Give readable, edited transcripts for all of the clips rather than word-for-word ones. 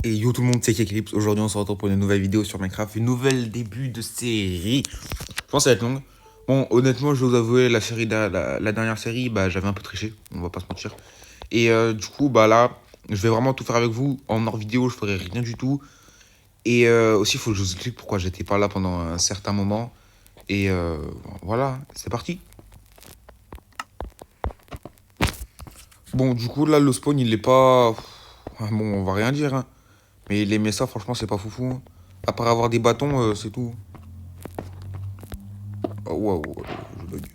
Et yo tout le monde, c'est Eclipse. Aujourd'hui, on se retrouve pour une nouvelle vidéo sur Minecraft, une nouvelle début de série. Je pense que ça va être longue. Bon, honnêtement, je vais vous avouer, la série, la dernière série, bah, j'avais un peu triché, on va pas se mentir. Et du coup, bah là, je vais vraiment tout faire avec vous. En hors vidéo, je ferai rien du tout. Et aussi, il faut que je vous explique pourquoi j'étais pas là pendant un certain moment. Et voilà, c'est parti. Bon, du coup, là, le spawn, il est pas... Bon, on va rien dire, hein. Mais les ça, franchement, c'est pas foufou, hein. À part avoir des bâtons, c'est tout. Oh, waouh, je bug.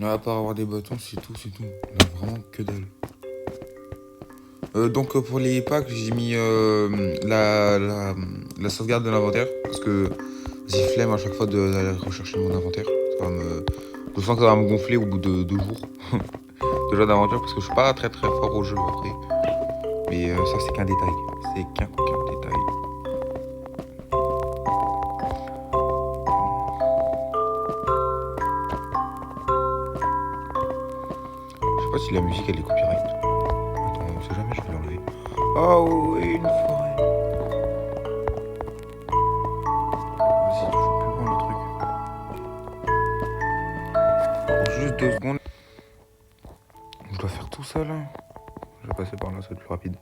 À part avoir des bâtons, c'est tout, c'est tout. On a vraiment que dalle. Donc pour les packs, j'ai mis la sauvegarde de l'inventaire. Parce que j'ai flemme à chaque fois d'aller rechercher mon inventaire. Je sens que ça va me gonfler au bout de 2 jours de jeu d'aventure. Parce que je suis pas très très fort au jeu après. Mais ça, c'est qu'un détail. C'est qu'un détail. Je sais pas si la musique elle est copyright. Attends, on sait jamais, je vais l'enlever. Oh oui, une forêt. Vas-y, je veux plus voir le truc. Pour juste 2 secondes. Je dois faire tout ça là. Je vais passer par là, ça va être plus rapide.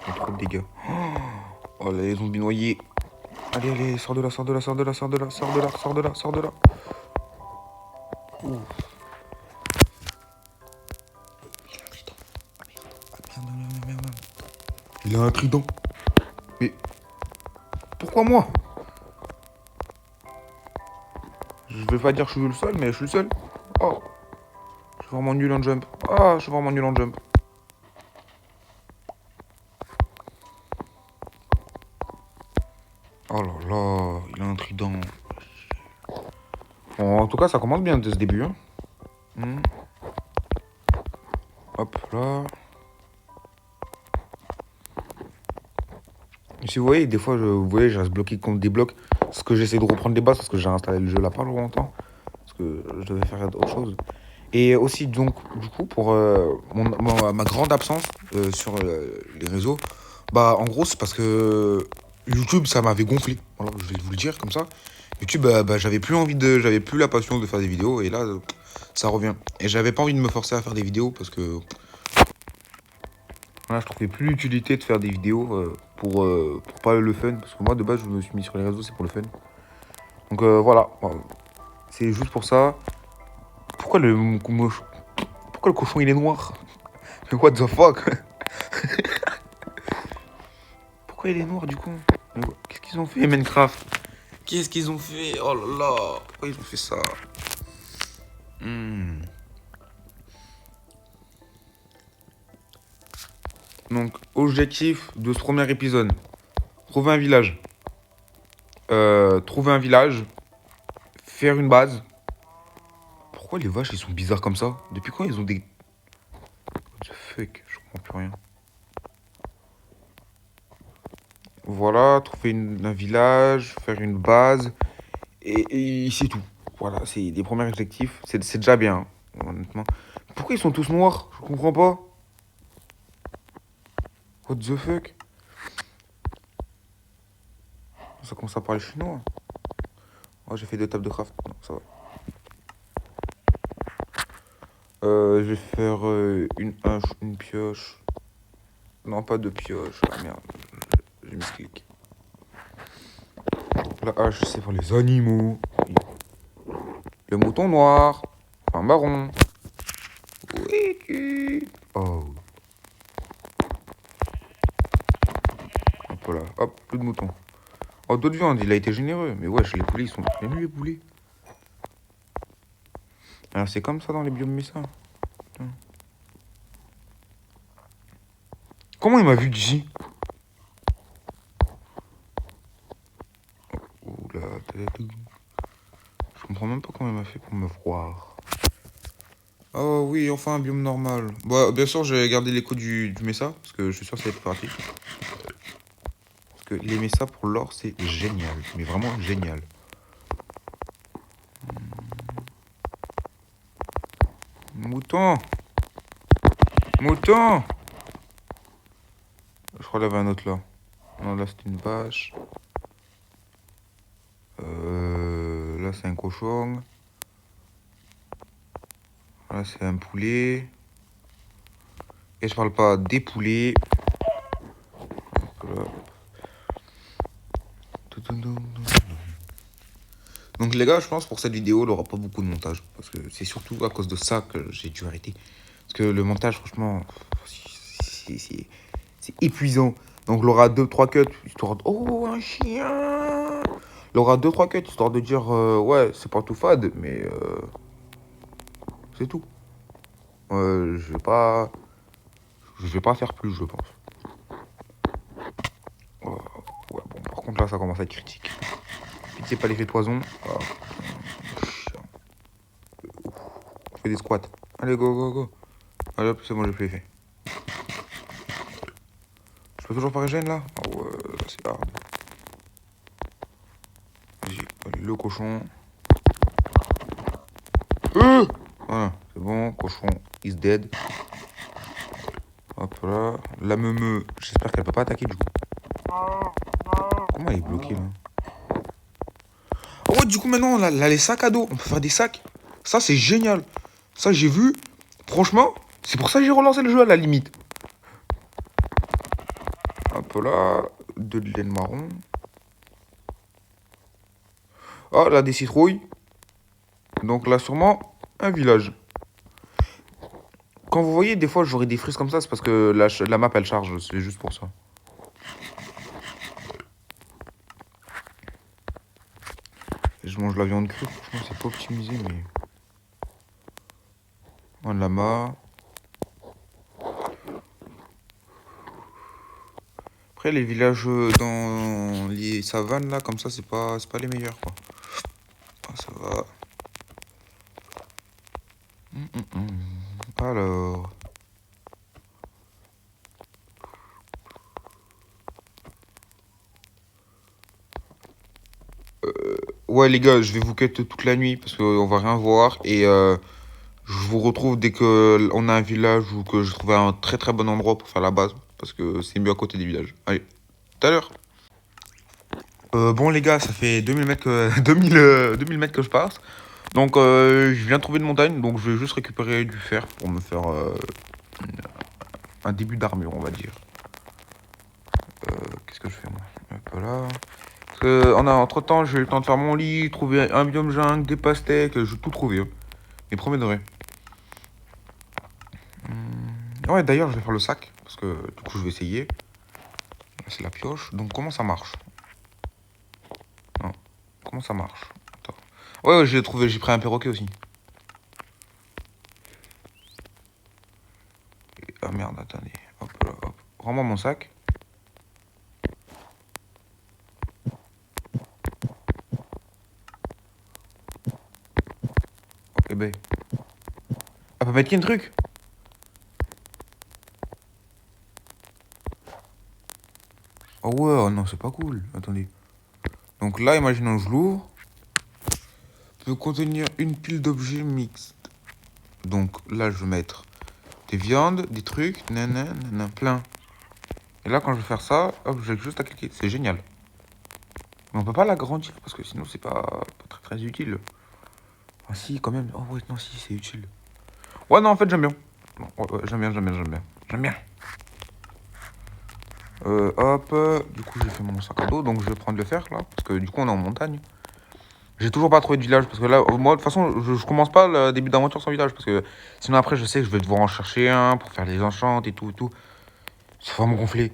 Je prends trop de dégâts. Oh là, les zombies noyés. Allez, allez, sors de là, sors de là, sors de là, sors de là, sors de là, sors de là, sors de là. Ouh. Il a un trident. Mais pourquoi moi? Je vais pas dire que je suis le seul, mais je suis le seul. Oh, je suis vraiment nul en jump. Ah, je suis vraiment nul en jump. Oh là là, il a un trident. Bon, en tout cas, ça commence bien de ce début. Hein. Hop là. Si vous voyez, des fois, vous voyez, je reste bloqué contre des blocs. Parce que j'essaie de reprendre les bases, parce que j'ai installé le jeu là pas longtemps. Parce que je devais faire autre chose. Et aussi, donc, du coup, pour ma grande absence sur les réseaux, bah, en gros, c'est parce que YouTube, ça m'avait gonflé. Voilà, je vais vous le dire comme ça. YouTube, j'avais plus la passion de faire des vidéos. Et là, ça revient. Et j'avais pas envie de me forcer à faire des vidéos parce que voilà, je trouvais plus l'utilité de faire des vidéos pour pas le fun. Parce que moi, de base, je me suis mis sur les réseaux, c'est pour le fun. Donc voilà, c'est juste pour ça. Pourquoi pourquoi le cochon il est noir? Mais what the fuck? Pourquoi il est noir du coup? Qu'est-ce qu'ils ont fait Minecraft? Qu'est-ce qu'ils ont fait? Oh là là, pourquoi ils ont fait ça? Donc, objectif de ce premier épisode. Trouver un village. Trouver un village. Faire une base. Pourquoi les vaches ils sont bizarres comme ça? Depuis quand ils ont des... What the fuck? Je comprends plus rien. Voilà, trouver un village, faire une base. Et c'est tout. Voilà, c'est les premiers objectifs. C'est déjà bien, hein, honnêtement. Pourquoi ils sont tous noirs? Je comprends pas. What the fuck? Ça commence à parler chinois. Oh, j'ai fait 2 tables de craft. Non, ça va. Je vais faire une hache, une pioche. Non, pas de pioche. Ah merde, j'ai mis clic. La hache, c'est pour les animaux. Le mouton noir. Un marron. Oui. Oh. Hop là. Hop, plus de moutons. Oh, d'autres viandes, il a été généreux. Mais wesh, les poulets, ils sont bien les poulets. Alors, c'est comme ça dans les biomes Mesa. Comment il m'a vu d'ici? Oula, je comprends même pas comment il m'a fait pour me voir. Oh oui, enfin un biome normal. Bah, bien sûr, j'ai gardé l'écho du Mesa, parce que je suis sûr que ça va être pratique. Parce que les Mesa pour l'or, c'est génial. Mais vraiment génial. Mouton! Mouton! Je crois qu'il y avait un autre là. Non, là c'était une vache. Là c'est un cochon. Là c'est un poulet. Et je parle pas des poulets. Voilà. Donc les gars, je pense pour cette vidéo, il n'y aura pas beaucoup de montage. Parce que c'est surtout à cause de ça que j'ai dû arrêter. Parce que le montage, franchement, c'est épuisant. Donc il aura 2-3 cuts, histoire de... Oh, un chien! Il aura 2-3 cuts, histoire de dire, ouais, c'est pas tout fade, mais c'est tout. Je vais pas faire plus, je pense. Ouais, bon, par contre là, ça commence à être critique. Pitié pas l'effet de poison. Ah, chien. On fait des squats. Allez, go, go, go. Allez hop, c'est bon, j'ai plus l'effet. Je peux toujours pas régène là? Ah ouais, là c'est hard. Vas-y, allez, le cochon. Voilà, c'est bon, cochon is dead. Hop là. La meumeu, j'espère qu'elle peut pas attaquer du coup. Comment elle est bloquée là? Oh, du coup maintenant, là, les sacs à dos, on peut faire des sacs. Ça, c'est génial. Ça, j'ai vu. Franchement, c'est pour ça que j'ai relancé le jeu à la limite. Hop là, 2 de laine marron. Ah, là, des citrouilles. Donc là, sûrement, un village. Quand vous voyez, des fois, j'aurai des frises comme ça, c'est parce que la map, elle charge. C'est juste pour ça. Et je mange la viande crue. Franchement, c'est pas optimisé, mais... Un lama. Après, les villages dans les savanes, là, comme ça, c'est pas les meilleurs, quoi. Ah, ça va. Alors... Ouais, les gars, je vais vous cut toute la nuit parce qu'on va rien voir. Et je vous retrouve dès qu'on a un village ou que je trouve un très très bon endroit pour faire la base. Parce que c'est mieux à côté des villages. Allez, tout à l'heure. Bon, les gars, ça fait 2000 mètres que, 2000 mètres que je passe. Donc, je viens de trouver une montagne. Donc, je vais juste récupérer du fer pour me faire un début d'armure, on va dire. Qu'est-ce que je fais, moi? Hop là. Parce que, entre-temps, j'ai eu le temps de faire mon lit, trouver un biome jungle, des pastèques, je vais tout trouver. Hein. Mais premier degré. Ouais, d'ailleurs, je vais faire le sac. Parce que du coup, je vais essayer. Là, c'est la pioche. Donc, comment ça marche? Non. Comment ça marche? Attends. Ouais, j'ai trouvé, j'ai pris un perroquet aussi. Ah merde, attendez. Hop là, hop. Rends-moi mon sac. Ok, ben. Elle peut mettre qu'un truc? Oh ouais, oh non, c'est pas cool. Attendez. Donc là, imaginons que je l'ouvre. Peut contenir une pile d'objets mixtes. Donc là, je vais mettre des viandes, des trucs, nanana, plein. Et là, quand je vais faire ça, hop, j'ai juste à cliquer. C'est génial. Mais on peut pas l'agrandir parce que sinon, c'est pas très très utile. Ah si, quand même. Oh ouais, non, si, c'est utile. Ouais, non, en fait, j'aime bien. Ouais, j'aime bien, j'aime bien, j'aime bien. J'aime bien. Hop, du coup, j'ai fait mon sac à dos, donc je vais prendre le fer, là. Parce que du coup, on est en montagne. J'ai toujours pas trouvé de village, parce que là, moi, de toute façon, je commence pas le début d'aventure sans village. Parce que sinon, après, je sais que je vais devoir en chercher un pour faire les enchantes et tout et tout. Ça va me gonfler.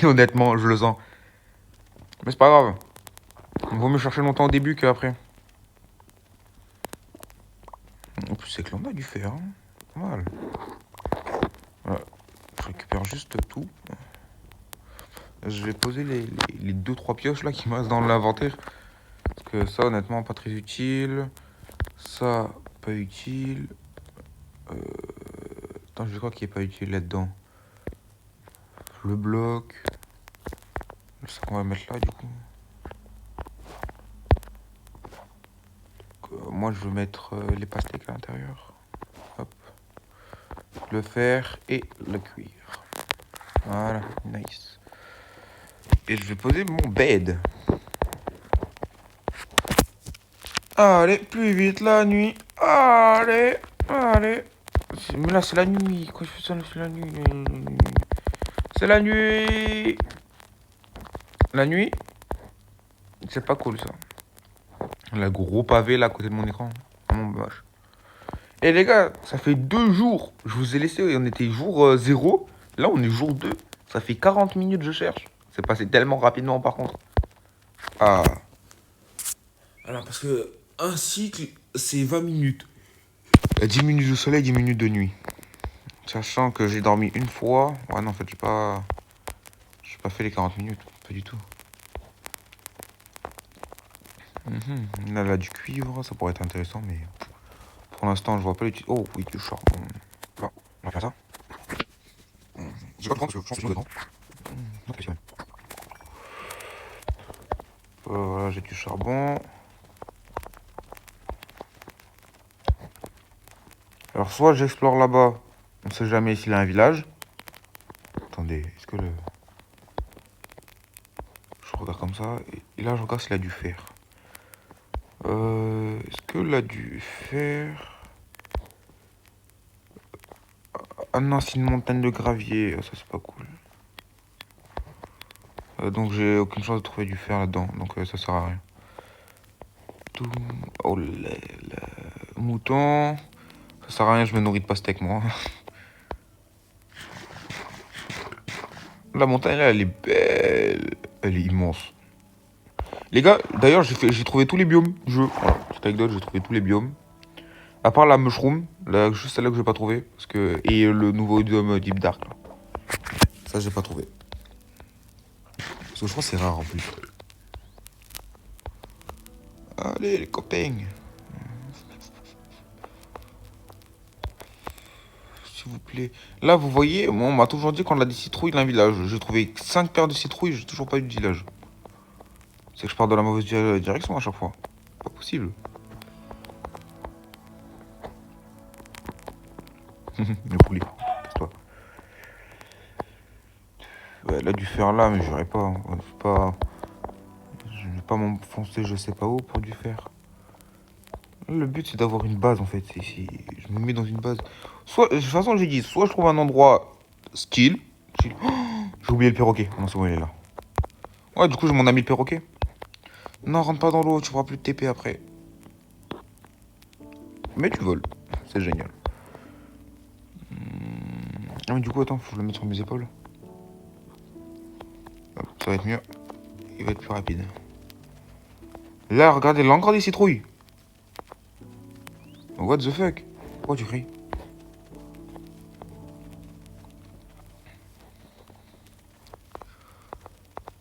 Honnêtement, je le sens. Mais c'est pas grave. Il vaut mieux chercher longtemps au début qu'après. En plus, c'est que l'on a du fer. Hein. Pas mal. Voilà. Je récupère juste tout. Je vais poser les 2-3 pioches là qui me restent dans l'inventaire. Parce que ça, honnêtement, pas très utile. Ça, pas utile. Attends, je crois qu'il n'est pas utile là-dedans. Le bloc. Ça qu'on va mettre là, du coup. Moi, je veux mettre les pastèques à l'intérieur. Hop. Le fer et le cuir. Voilà, nice. Et je vais poser mon bed. Allez, plus vite la nuit. Allez, allez. Mais là, c'est la nuit. Quand je fais ça, c'est la nuit. C'est la nuit. La nuit, c'est pas cool ça. Le gros pavé là à côté de mon écran. Vraiment moche. Et les gars, ça fait 2 jours. Je vous ai laissé, on était jour 0. Là, on est jour 2. Ça fait 40 minutes, je cherche. C'est passé tellement rapidement par contre. Ah. Alors, parce que un cycle, c'est 20 minutes. 10 minutes de soleil, 10 minutes de nuit. Sachant que j'ai dormi une fois. Ouais, non, en fait, j'ai pas fait les 40 minutes. Pas du tout. Là, du cuivre, ça pourrait être intéressant, mais pour l'instant, je vois pas l'utilité. Oh, oui, du charbon. Là, on va faire ça. Je vais pas prendre parce que je pense que je dedans. Voilà, j'ai du charbon. Alors, soit j'explore là-bas. On sait jamais s'il y a un village. Attendez, est-ce que le... Je regarde comme ça. Et là, je regarde s'il a du fer. Est-ce que là, du fer... Ah non, c'est une montagne de gravier. Ça, c'est pas cool. Donc, j'ai aucune chance de trouver du fer là-dedans. Donc, ça sert à rien. Tout... Oh là là... Mouton... Ça sert à rien, je me nourris de pastèques, moi. La montagne, là, elle est belle. Elle est immense. Les gars, d'ailleurs, j'ai trouvé tous les biomes du jeu. Voilà, petite anecdote, j'ai trouvé tous les biomes. À part la mushroom, là, juste celle-là que j'ai pas trouvé. Parce que... Et le nouveau biome Deep Dark, là. Ça, j'ai pas trouvé. Parce que je crois que c'est rare, en plus. Allez, les copains. S'il vous plaît. Là, vous voyez, moi, on m'a toujours dit qu'on a des citrouilles dans le village. J'ai trouvé 5 paires de citrouilles, j'ai toujours pas eu de village. C'est que je pars dans la mauvaise direction à chaque fois. Pas possible. Le poulet, casse-toi. Ouais, là, du fer là, mais j'aurais pas. Je vais pas m'enfoncer je sais pas où pour du fer. Le but, c'est d'avoir une base, en fait. Je me mets dans une base. Soit, de toute façon, j'ai dit, soit je trouve un endroit style. Oh, j'ai oublié le perroquet. Non, c'est bon, il est là. Ouais, du coup, je m'en ai mis le perroquet. Non, rentre pas dans l'eau, tu feras plus de TP après. Mais tu voles. C'est génial. Ah, mais du coup, attends, faut que je le mette sur mes épaules. Hop, ça va être mieux. Il va être plus rapide. Là, regardez, là encore des citrouilles. What the fuck? Pourquoi tu cries?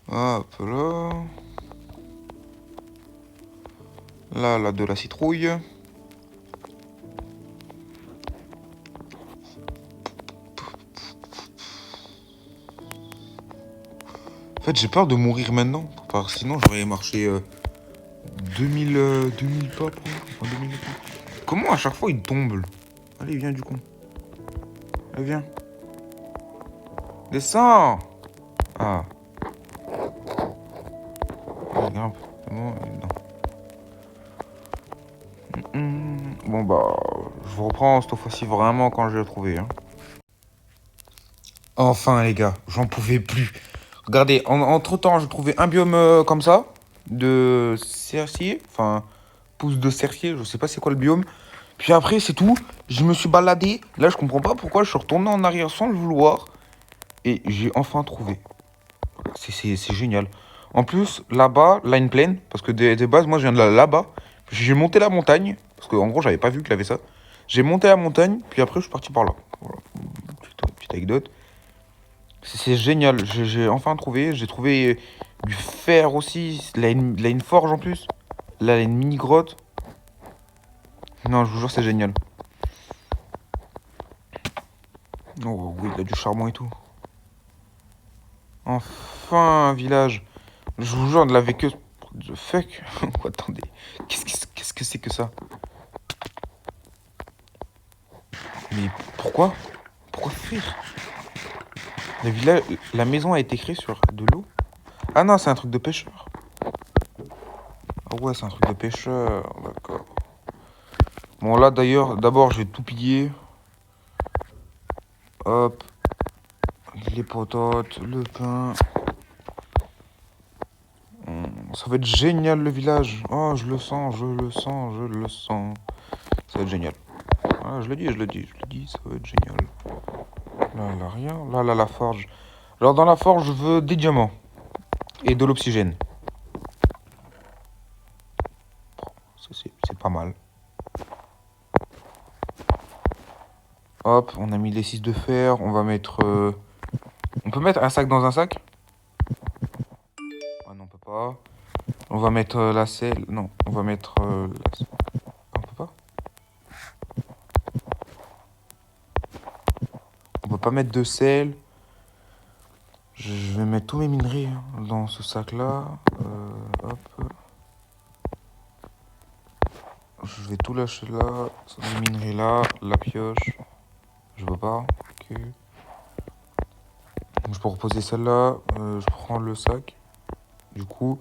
Hop là. Là, de la citrouille. En fait, j'ai peur de mourir maintenant. Parce que sinon, j'aurais marché 2000 pas, enfin, 2000 pas. Comment à chaque fois il tombe? Allez, viens du con. Allez, viens. Descends. Ah. Allez, grimpe. C'est bon? Non. Bon, bah, je vous reprends cette fois-ci vraiment quand je l'ai trouvé. Hein. Enfin, les gars, j'en pouvais plus. Regardez, entre-temps, j'ai trouvé un biome comme ça, de cercier, enfin, pousse de cercier, je sais pas c'est quoi le biome. Puis après, c'est tout. Je me suis baladé. Là, je comprends pas pourquoi je suis retourné en arrière sans le vouloir. Et j'ai enfin trouvé. C'est génial. En plus, là-bas, line plaine, parce que des bases, moi, je viens de là-bas. J'ai monté la montagne, parce qu'en gros, j'avais pas vu qu'il avait ça. J'ai monté la montagne, puis après, je suis parti par là. Voilà. Petite anecdote. C'est génial. J'ai enfin trouvé. J'ai trouvé du fer aussi. Là, il a une forge en plus. Là, il a une mini-grotte. Non, je vous jure, c'est génial. Oh oui, il a du charbon et tout. Enfin, un village. Je vous jure, de la véqueuse. The fuck? Oh, attendez. Qu'est-ce que c'est que ça? Mais pourquoi? Pourquoi fuir? Le village, la maison a été créée sur de l'eau? Ah non, c'est un truc de pêcheur. Ah ouais, c'est un truc de pêcheur. D'accord. Bon, là d'ailleurs, d'abord, je vais tout piller. Hop. Les patates, le pain. Ça va être génial le village. Oh, je le sens, je le sens, je le sens. Ça va être génial. Ah, je le dis, je le dis, je le dis, ça va être génial. Là, là, rien. Là, là, la forge. Alors, dans la forge, je veux des diamants et de l'oxygène. Ça, c'est pas mal. Hop, on a mis les 6 de fer. On va mettre. On peut mettre un sac dans un sac? Ah non, on peut pas. On va mettre la selle. Non, on va mettre. On peut pas? On peut pas mettre de sel. Je vais mettre tous mes minerais dans ce sac-là. Hop. Je vais tout lâcher là. Les minerais là. La pioche. Je veux pas. Ok. Donc, je peux reposer celle-là. Je prends le sac. Du coup,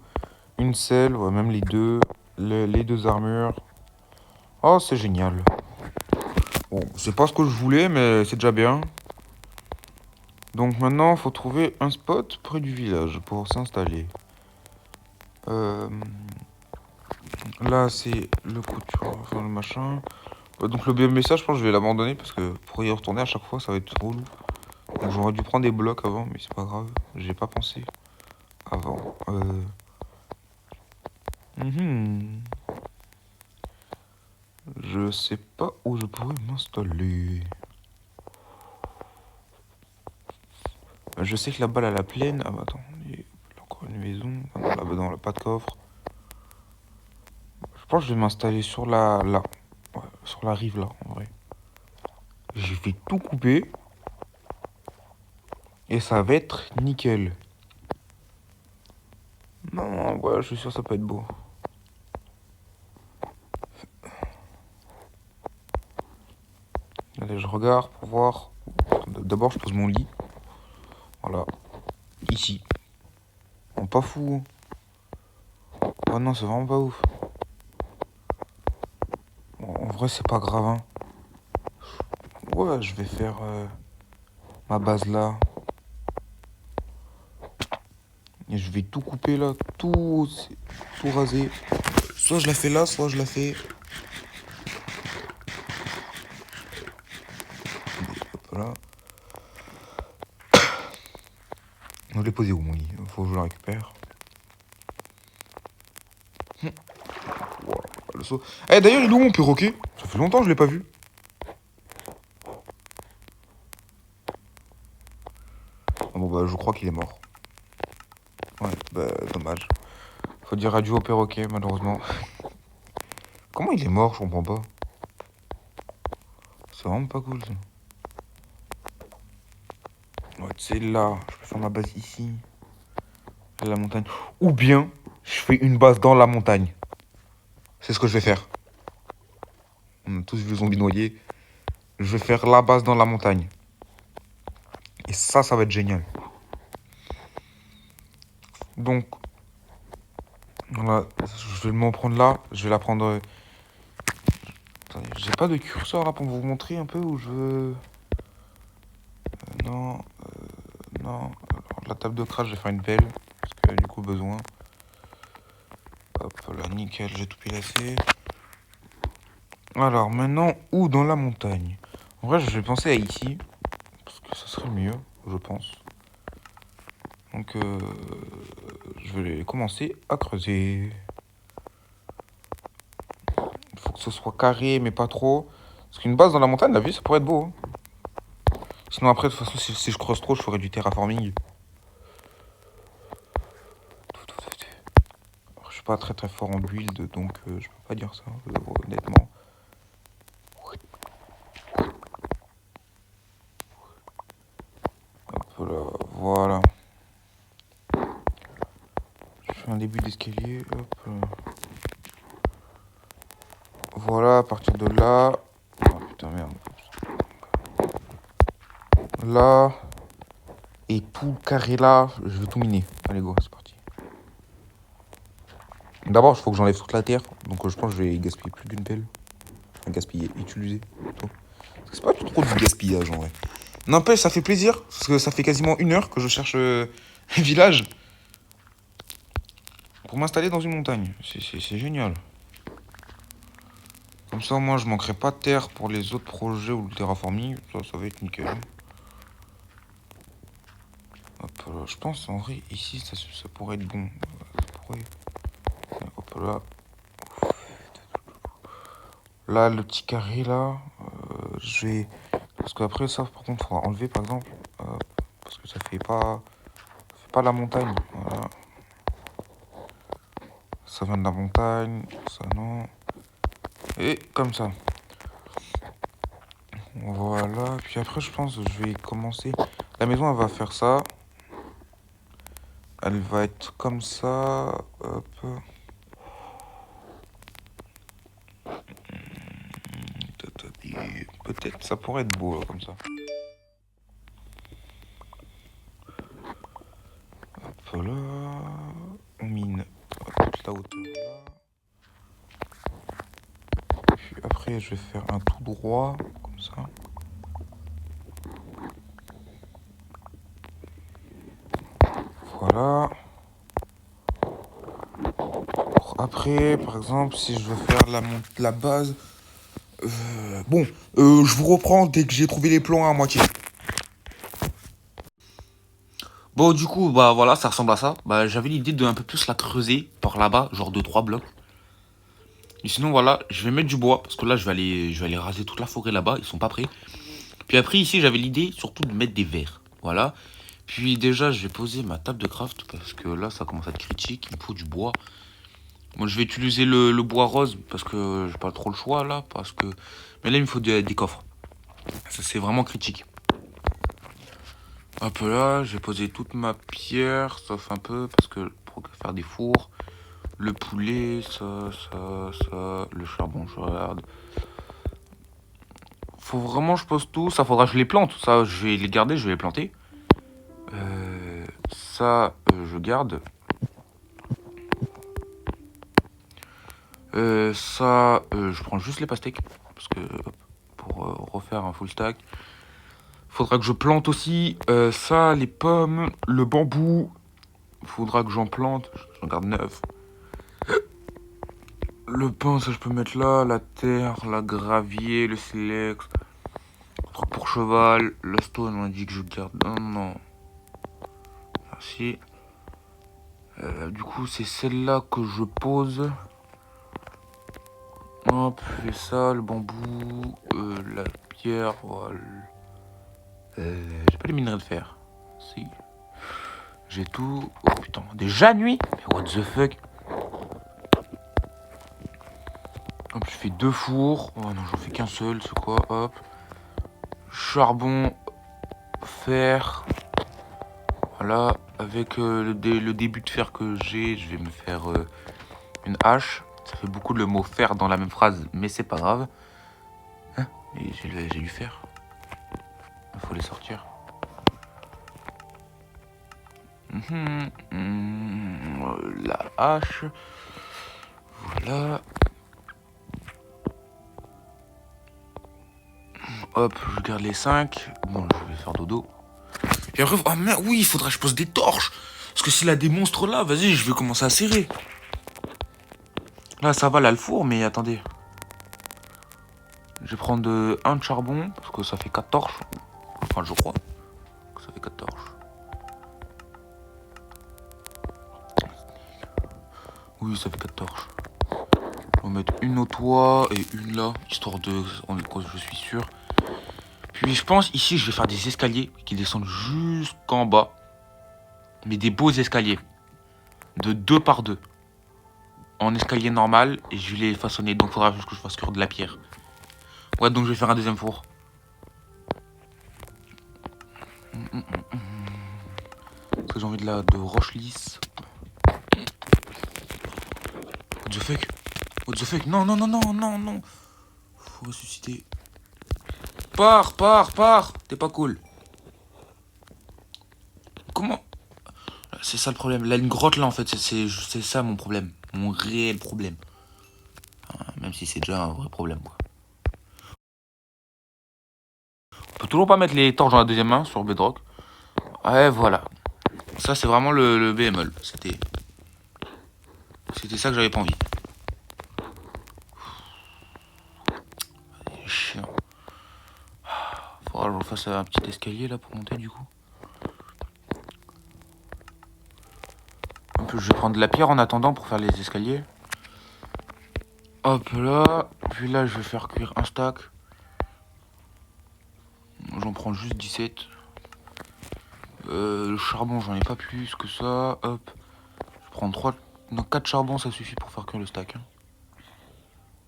une selle. Ouais, même les deux. Les deux armures. Oh, c'est génial. Bon, c'est pas ce que je voulais, mais c'est déjà bien. Donc maintenant, il faut trouver un spot près du village pour s'installer. Euh, Là, c'est le couture, enfin le machin. Donc le BMSA, je pense que je vais l'abandonner parce que pour y retourner à chaque fois, ça va être relou. Donc j'aurais dû prendre des blocs avant, mais c'est pas grave. J'ai pas pensé avant. Mhm. Je sais pas où je pourrais m'installer. Je sais que là-bas, là, la plaine. Ah bah attends, il y a encore une maison. Ah non, là-bas, non, là, pas de coffre. Je pense que je vais m'installer sur là. Ouais, sur la rive là, en vrai. J'ai fait tout couper. Et ça va être nickel. Non, ouais, je suis sûr que ça peut être beau. Allez, je regarde pour voir. D'abord, je pose mon lit. Voilà. Ici. Bon, pas fou. Oh non, c'est vraiment pas ouf. Bon, en vrai, c'est pas grave, hein. Ouais, je vais faire ma base là. Et je vais tout couper là. Tout raser. Soit je la fais là, soit je la fais. Hop là. Je l'ai posé où mon lit? Faut que je le récupère. Voilà, le saut. Eh, d'ailleurs, il est où mon perroquet? Ça fait longtemps que je l'ai pas vu. Ah bon, bah, je crois qu'il est mort. Ouais, bah, dommage. Faut dire adieu au perroquet, malheureusement. Comment il est mort? Je comprends pas. C'est vraiment pas cool, ça. Ouais, tu sais, là, je peux faire ma base ici. À la montagne. Ou bien, je fais une base dans la montagne. C'est ce que je vais faire. On a tous vu le zombie noyé. Je vais faire la base dans la montagne. Et ça va être génial. Donc, voilà, je vais m'en prendre là. Je vais la prendre. Attendez, j'ai pas de curseur là pour vous montrer un peu où je veux. Non, non. Alors, la table de crash, je vais faire une pelle. Parce que du coup, besoin. Hop là, nickel, j'ai tout pilassé. Alors, maintenant, où dans la montagne? En vrai, je vais penser à ici. Parce que ça serait mieux, je pense. Donc, je vais commencer à creuser. Il faut que ce soit carré, mais pas trop. Parce qu'une base dans la montagne, la vue, ça pourrait être beau, hein. Sinon, après, de toute façon, si je creuse trop, je ferai du terraforming. Alors, je suis pas très très fort en build, donc je peux pas dire ça, honnêtement. voilà. Je fais un début d'escalier. Hop. Voilà, à partir de là. Oh putain, merde. Là. Et tout le carré là, je vais tout miner. Allez, go, c'est parti. D'abord, il faut que j'enlève toute la terre. Donc, je pense que je vais gaspiller plus d'une pelle. Enfin, gaspiller, utiliser. Plutôt. Parce que c'est pas trop du gaspillage en vrai. N'empêche, ça fait plaisir. Parce que ça fait quasiment 1 heure que je cherche un village pour m'installer dans une montagne. C'est génial. Comme ça, moi, je manquerai pas de terre pour les autres projets ou le terraforming. Ça va être nickel. Hop là, je pense en vrai, ici, ça pourrait être bon. Ça pourrait... Hop là. Là, le petit carré, là, je vais... Parce qu'après, ça, par contre, il faudra enlever, par exemple. Parce que ça fait pas la montagne. Voilà. Ça vient de la montagne. Ça, non. Et comme ça. Voilà. Puis après, je pense que je vais commencer... La maison, elle va faire ça. Elle va être comme ça. Hop. Peut-être ça pourrait être beau, là, comme ça. Hop là. On mine toute la hauteur là. Puis après, je vais faire un tout droit, comme ça. Voilà. Après, par exemple, si je veux faire la base... bon, je vous reprends dès que j'ai trouvé les plans à moitié. Bon, du coup, bah voilà, ça ressemble à ça. Bah, j'avais l'idée de un peu plus la creuser par là-bas, genre de 3 blocs. Et sinon, voilà, je vais mettre du bois, parce que là, je vais aller raser toute la forêt là-bas, ils sont pas prêts. Puis après, ici, j'avais l'idée surtout de mettre des verres, voilà. Puis déjà, je vais poser ma table de craft, parce que là, ça commence à être critique, il me faut du bois. Moi, je vais utiliser le bois rose, parce que j'ai pas trop le choix, là, parce que... Mais là, il me faut des coffres. Ça, c'est vraiment critique. Hop là, j'ai posé toute ma pierre, sauf un peu, parce que pour faire des fours, le poulet, ça, le charbon, je regarde. Faut vraiment que je pose tout, ça faudra que je les plante, ça, je vais les garder, je vais les planter. Ça, je garde. Ça, je prends juste les pastèques, parce que pour refaire un full stack. Faudra que je plante aussi ça, les pommes, le bambou. Faudra que j'en plante. J'en garde 9. Le pain, ça je peux mettre là. La terre, la gravier, le silex. Truc pour cheval. La stone, on a dit que je garde. Non, non. Merci. Du coup, c'est celle-là que je pose. Hop, je fais ça, le bambou, la pierre, voilà. J'ai pas les minerais de fer. Si. J'ai tout. Oh putain, déjà nuit? Mais what the fuck? Hop, je fais 2 fours. Oh non, j'en fais qu'un seul, c'est quoi? Hop. Charbon, fer. Voilà. Avec le début de fer que j'ai, je vais me faire une hache. Ça fait beaucoup le mot fer dans la même phrase, mais c'est pas grave. Hein? J'ai du fer. Il faut les sortir. La hache. Voilà. Hop, je garde les 5. Bon, je vais faire dodo. Et après, ah merde, oui, il faudra que je pose des torches. Parce que s'il a des monstres là, vas-y, je vais commencer à serrer. Là, ça va, là, le four, mais attendez. Je vais prendre 1 de charbon, parce que ça fait 4 torches. Enfin, je crois que ça fait 4 torches. Oui, ça fait 4 torches. On va mettre une au toit et une là, histoire de... Je suis sûr. Puis je pense, ici, je vais faire des escaliers qui descendent jusqu'en bas. Mais des beaux escaliers. De 2 par 2. En escalier normal, et je vais les façonner. Donc il faudra que je fasse cuire de la pierre. Ouais, donc je vais faire un deuxième four. que j'ai envie de roche lisse. What the fuck? What the fuck? Non, non, non, non, non, non. Faut ressusciter. Pars. T'es pas cool. Comment? C'est ça le problème. Là, une grotte là en fait, c'est ça mon problème. Mon réel problème. Même si c'est déjà un vrai problème quoi. On peut toujours pas mettre les torches dans la deuxième main sur Bedrock. Ouais, voilà. Ça, c'est vraiment le bémol. C'était ça que j'avais pas envie. C'est chiant. Faudra que je refasse un petit escalier là pour monter du coup. Un peu, je vais prendre de la pierre en attendant pour faire les escaliers. Hop là. Puis là, je vais faire cuire un stack. J'en prends juste 17. Le charbon, j'en ai pas plus que ça. Hop. Je prends 3. Non, 4 charbons, ça suffit pour faire cuire le stack.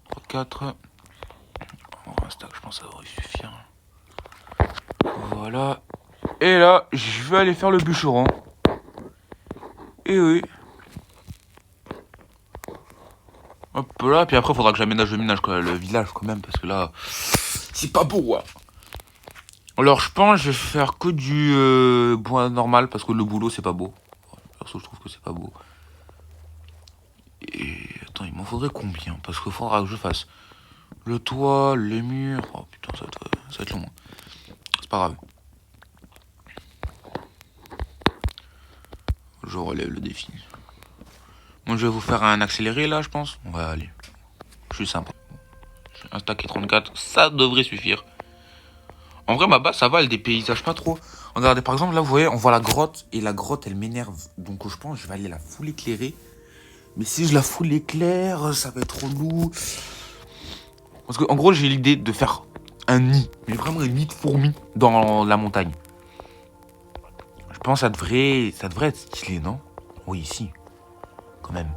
3, 4. Un stack, je pense que ça devrait suffire. Voilà. Et là, je vais aller faire le bûcheron. Et oui. Hop là, puis après, il faudra que j'aménage le village quand même, parce que là, c'est pas beau. Hein. Alors, je pense que je vais faire que du bois normal, parce que le boulot, c'est pas beau. Perso, je trouve que c'est pas beau. Et attends, il m'en faudrait combien? Parce qu'il faudra que je fasse le toit, les murs. Oh putain, ça va être long. C'est pas grave. Je relève le défi. Moi, je vais vous faire un accéléré là, je pense. Ouais, allez. Je suis sympa. Un stack et 34, ça devrait suffire. En vrai, ma base, ça va, elle dépaysage pas trop. Regardez, par exemple, là, vous voyez, on voit la grotte. Et la grotte, elle m'énerve. Donc, je pense que je vais aller la full éclairer. Mais si je la full éclaire, ça va être relou. Parce que, en gros, j'ai l'idée de faire un nid. Mais vraiment un nid de fourmis dans la montagne. Je pense que ça devrait être stylé, non? Oui, si. Quand même.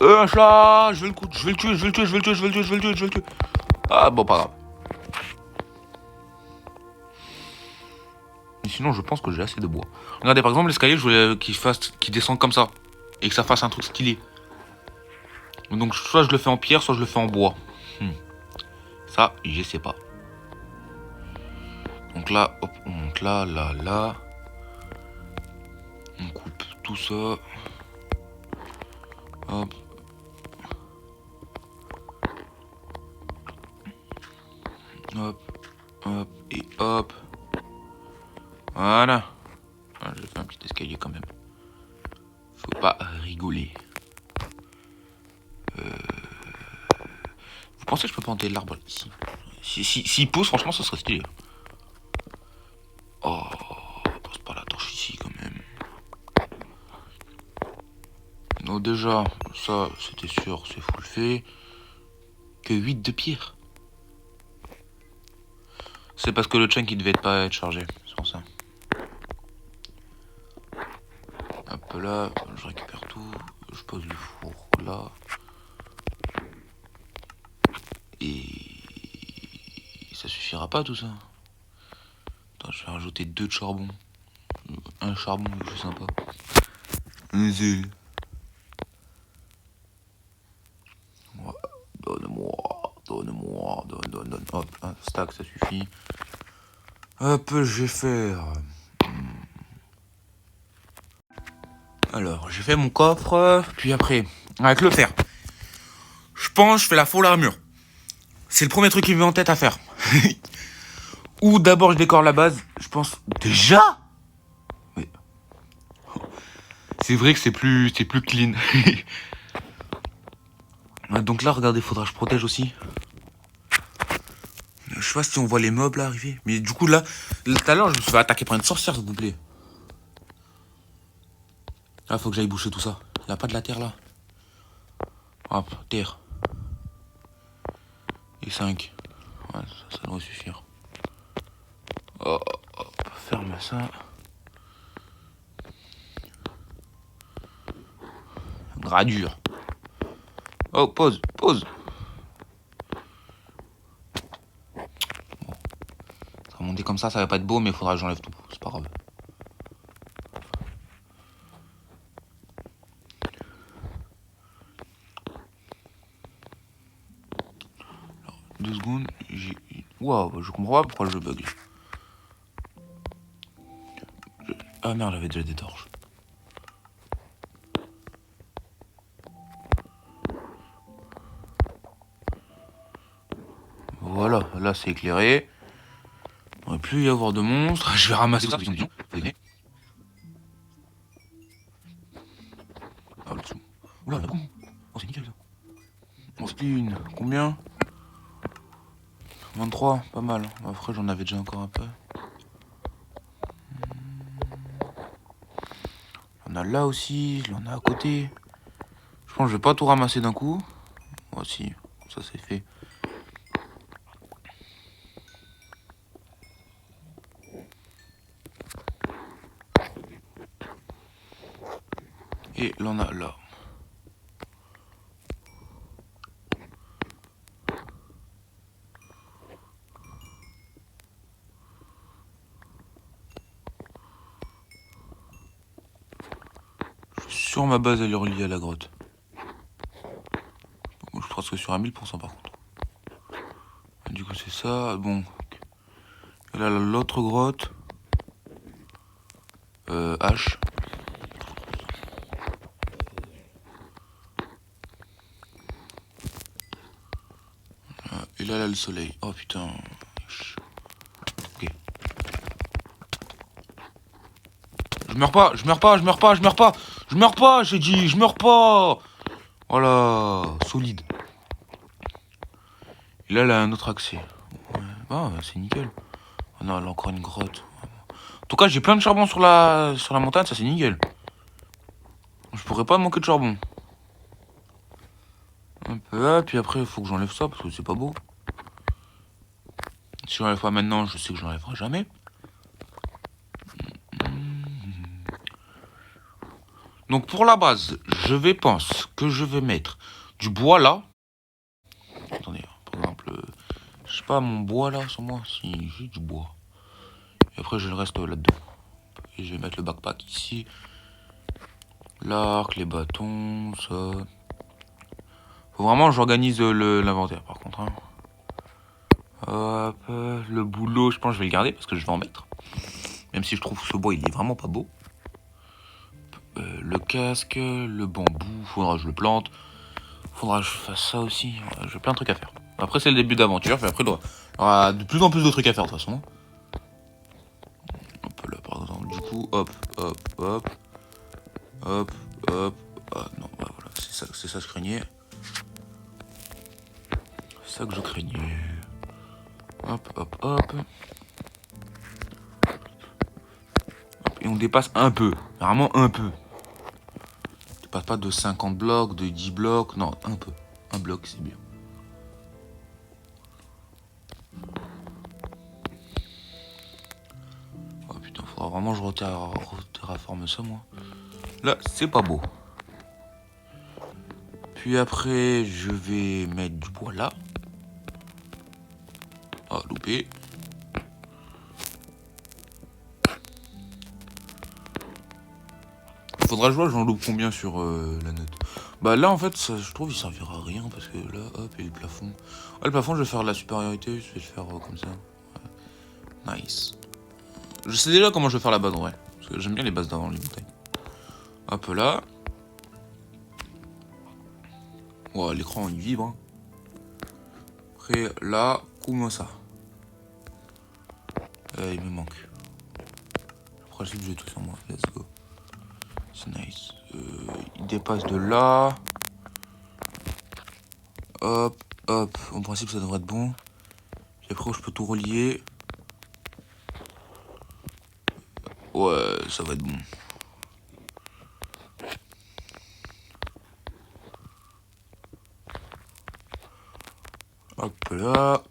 Un chat, je vais le tuer. Ah, bon, pas grave. Mais sinon, je pense que j'ai assez de bois. Regardez, par exemple, l'escalier, je voulais qu'il descende comme ça. Et que ça fasse un truc stylé. Donc, soit je le fais en pierre, soit je le fais en bois. Ça, je sais pas. Donc là, hop, on monte là. On coupe tout ça. Hop. Hop, et hop. Voilà. Ah, j'ai fait un petit escalier quand même. Faut pas rigoler. Vous pensez que je peux planter l'arbre ici? S'il pousse, franchement, ça serait stylé. Oh, passe pas la torche ici quand même. Donc déjà, ça, c'était sûr, c'est full fait. Que 8 de pierre. C'est parce que le chunk, il devait pas être chargé. C'est pour ça. Hop là, je récupère tout. Je pose le four là. Et ça suffira pas tout ça. Attends, je vais rajouter 2 de charbon. Un charbon, c'est sympa. Un zèle. Donne-moi. Hop, un stack, ça suffit. Hop, je vais faire. Alors, j'ai fait mon coffre. Puis après, avec le fer. Je pense, je fais la full armure. C'est le premier truc qui me vient en tête à faire. Ou d'abord, je décore la base. Je pense. Déjà? Oui. C'est vrai que c'est plus clean. Donc là, regardez, faudra que je protège aussi. Je sais pas si on voit les mobs là arriver. Mais du coup, là, tout à l'heure, je me suis fait attaquer par une sorcière, s'il vous plaît. Là, faut que j'aille boucher tout ça. Y a pas de la terre là. Hop, terre. Et 5. Ouais, ça devrait suffire. Oh, hop, ferme ça. Gradure. Oh, pause. Bon. Ça va monter comme ça va pas être beau, mais il faudra que j'enlève tout. C'est pas grave. 2 secondes. Waouh, je comprends pas pourquoi le jeu bug. Ah merde, j'avais déjà des torches. Voilà, là c'est éclairé. Il ne devrait plus y avoir de monstres. Je vais ramasser tout ça parce que ah, le dessous. Oula, là, oh, c'est nickel ça. On se plie une. Combien? 23, pas mal. Après, j'en avais déjà encore un peu. On a là aussi, il y en a à côté. Je pense que je vais pas tout ramasser d'un coup. Voici, ça c'est fait. Et là on a là. Je suis sûr ma base elle est reliée à la grotte. Bon, je pense que sur un 1000% par contre. Du coup c'est ça. Bon. Et là l'autre grotte. H. Et là le soleil. Oh putain. Ok. Je meurs pas, je meurs pas, je meurs pas, je meurs pas. Je meurs pas, j'ai dit, je meurs pas. Voilà, solide. Et là, elle a un autre accès. Ouais. Ah, c'est nickel. Oh non, elle a encore une grotte. En tout cas, j'ai plein de charbon sur la montagne, ça c'est nickel. Je pourrais pas manquer de charbon. Un peu là, puis après, il faut que j'enlève ça parce que c'est pas beau. Si j'enlève pas maintenant, je sais que je l'enlèverai jamais. Donc pour la base, pense que je vais mettre du bois là. Attendez, par exemple, je sais pas, mon bois là sur moi, si j'ai du bois. Et après, je le reste là-dedans. Et je vais mettre le backpack ici. L'arc, les bâtons, ça. Faut vraiment que j'organise l'inventaire par contre. Hein. Hop, le boulot, je pense que je vais le garder parce que je vais en mettre. Même si je trouve que ce bois il est vraiment pas beau. Le casque, le bambou, faudra que je le plante. Faudra que je fasse ça aussi. J'ai plein de trucs à faire. Après c'est le début d'aventure, puis après il y aura de plus en plus de trucs à faire de toute façon. Hop là par exemple, du coup, hop, hop, hop. Hop, hop. Ah non, bah voilà, c'est ça que je craignais. C'est ça que je craignais. Hop, hop, hop. Et on dépasse un peu. Vraiment un peu. On dépasse pas de 50 blocs, de 10 blocs. Non, un peu. Un bloc, c'est bien. Oh putain, faudra vraiment que je terraforme ça, moi. Là, c'est pas beau. Puis après, je vais mettre du bois là. Ah, loupé. Faudra que je vois, j'en loupe combien sur la note. Bah là, en fait, ça, je trouve, il servira à rien parce que là, hop, et le plafond. Ah, le plafond, je vais faire de la supériorité, je vais le faire comme ça. Ouais. Nice. Je sais déjà comment je vais faire la base en vrai. Parce que j'aime bien les bases d'avant, les montagnes. Hop là. Ouais, l'écran, il vibre. Hein. Après, là, couvre-moi ça. Il me manque. Le principe, j'ai tout sur moi. Let's go. C'est nice. Il dépasse de là. Hop, hop. En principe, ça devrait être bon. Puis après, je peux tout relier. Ouais, ça va être bon. Hop là.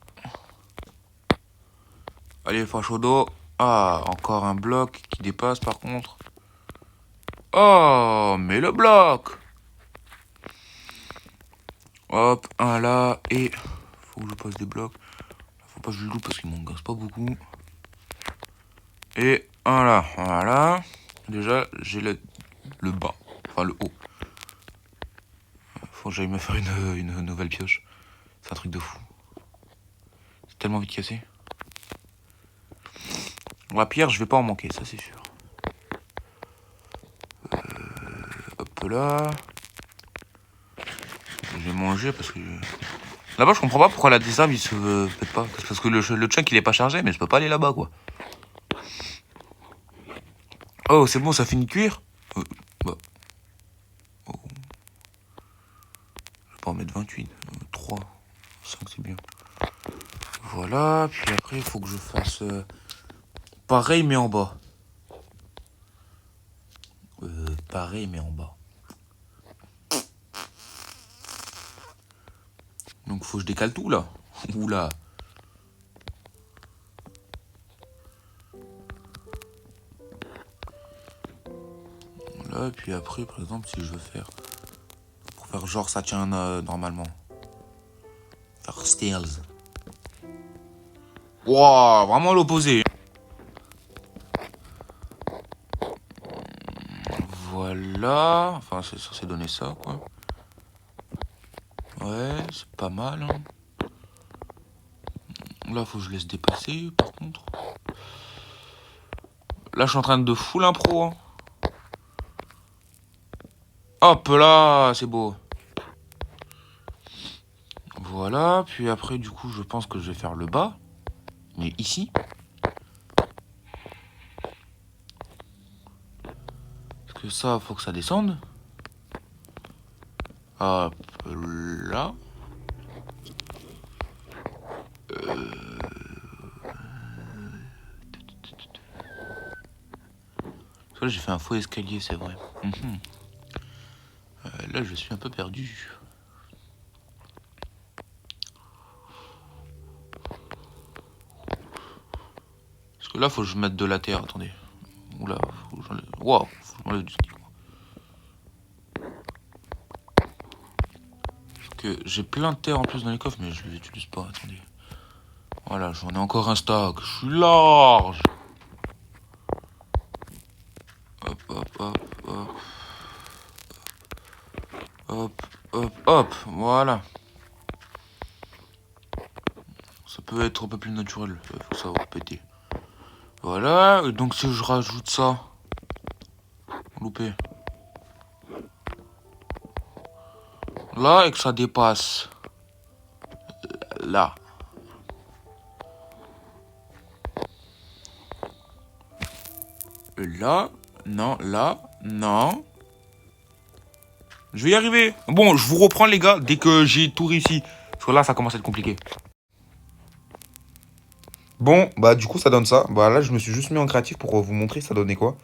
Allez, facho d'eau. Ah, encore un bloc qui dépasse par contre. Oh, mais le bloc. Hop, un là et... Faut que je passe des blocs. Faut pas que je le loupe parce qu'il m'en gasse pas beaucoup. Et un là, voilà. Déjà, j'ai le bas, enfin le haut. Faut que j'aille me faire une nouvelle pioche. C'est un truc de fou. tellement vite cassé. La pierre, je vais pas en manquer, ça c'est sûr. Hop là. Je vais manger parce que... Là-bas, je comprends pas pourquoi la désarme, il se pète pas. C'est parce que le chunk, il est pas chargé, mais je peux pas aller là-bas, quoi. Oh, c'est bon, ça finit de cuire bah. Oh. Je vais pas en mettre 28. 3, 5, c'est bien. Voilà, puis après, il faut que je fasse pareil, mais en bas. Pareil, mais en bas. Donc, faut que je décale tout, là. Oula. Là, et puis après, par exemple, si je veux faire... Pour faire genre, ça tient normalement. Faire stairs. Waouh, vraiment l'opposé. Voilà. Enfin, c'est censé donner ça, quoi. Ouais, c'est pas mal. Hein. Là, faut que je laisse dépasser, par contre. Là, je suis en train de full impro. Hein. Hop là, c'est beau. Voilà, puis après, du coup, je pense que je vais faire le bas. Mais ici. Parce que ça, faut que ça descende. Hop là. Là, j'ai fait un faux escalier, c'est vrai. Là, je suis un peu perdu. Parce que là, faut que je mette de la terre. Attendez. Oula, faut que j'enlève. Waouh, faut que j'enlève du ski. Parce que j'ai plein de terre en plus dans les coffres, mais je les utilise pas. Attendez. Voilà, j'en ai encore un stock. Je suis large. Hop, hop, hop, hop. Hop, hop, hop. Voilà. Ça peut être un peu plus naturel. Faut que ça va péter. Voilà. Et donc si je rajoute ça. Loupé. Là et que ça dépasse. Là. Là. Non, là. Non. Je vais y arriver. Bon, je vous reprends les gars dès que j'ai tout réussi. Parce que là, ça commence à être compliqué. Bon, bah du coup, ça donne ça. Bah là, je me suis juste mis en créatif pour vous montrer ça donnait quoi.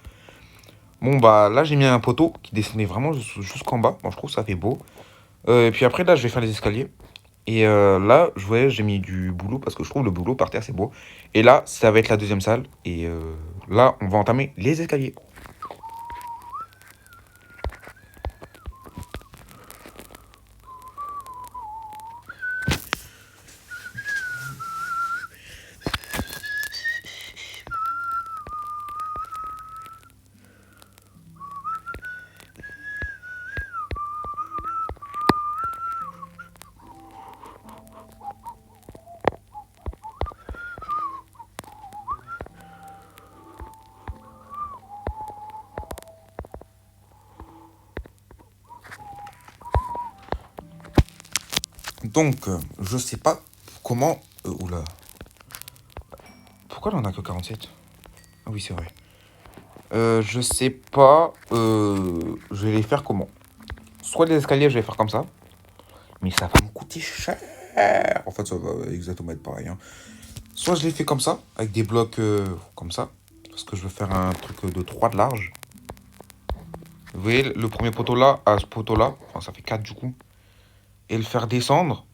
Bon, bah là, j'ai mis un poteau qui descendait vraiment jusqu'en bas. Bon, je trouve que ça fait beau. Et puis après, là, je vais faire les escaliers. Et là, je voyais, j'ai mis du boulot parce que je trouve le boulot par terre, c'est beau. Et là, ça va être la deuxième salle. Et là, on va entamer les escaliers. Donc, je sais pas comment... oula. Pourquoi là, on a que 47? Ah oui, c'est vrai. Je sais pas... je vais les faire comment? Soit les escaliers, je vais faire comme ça. Mais ça va me coûter cher. En fait, ça va exactement être pareil. Hein. Soit je les fais comme ça, avec des blocs comme ça. Parce que je veux faire un truc de 3 de large. Vous voyez, le premier poteau là, à ce poteau là. Enfin, ça fait 4 du coup. Et le faire descendre.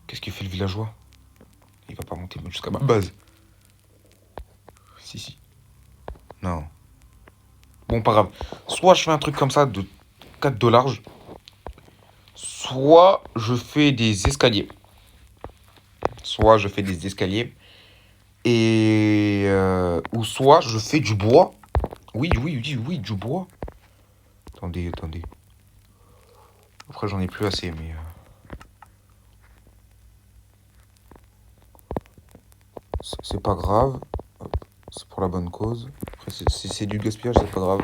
Qu'est-ce qu'il fait le villageois? Il va pas monter jusqu'à ma base. Si, si. Non. Bon, pas grave. Soit je fais un truc comme ça de 4 de large. Soit je fais des escaliers. Soit je fais des escaliers. Et... ou soit je fais du bois. Oui, oui, oui, oui, du bois. Attendez, attendez. Après, j'en ai plus assez, mais... C'est pas grave. Hop, c'est pour la bonne cause. Après, si c'est du gaspillage, c'est pas grave.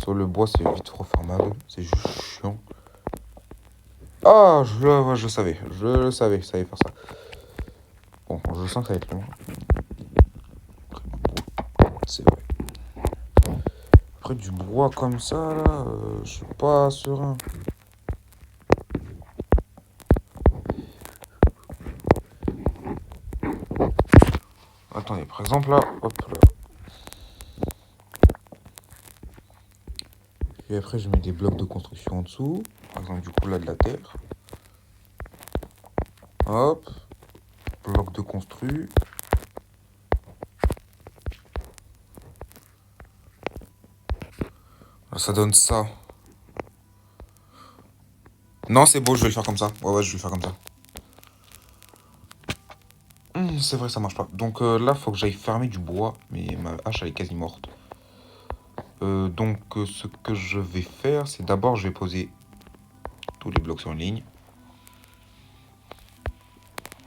Sur le bois, c'est vite refermable. C'est juste chiant. Ah, ouais, je savais. Je savais faire ça. Bon, je sens que ça va être long. C'est vrai. Après, du bois comme ça, là, je suis pas serein. Attendez, par exemple, là, hop là. Et après, je mets des blocs de construction en dessous. Par exemple, du coup, là, de la terre. Hop. Bloc de construit. Là, ça donne ça. Non, c'est beau, je vais le faire comme ça. Ouais, je vais le faire comme ça. C'est vrai, ça marche pas. Donc là, faut que j'aille fermer du bois. Mais ma hache, elle est quasi morte. Donc, ce que je vais faire, c'est d'abord, je vais poser tous les blocs sur une ligne.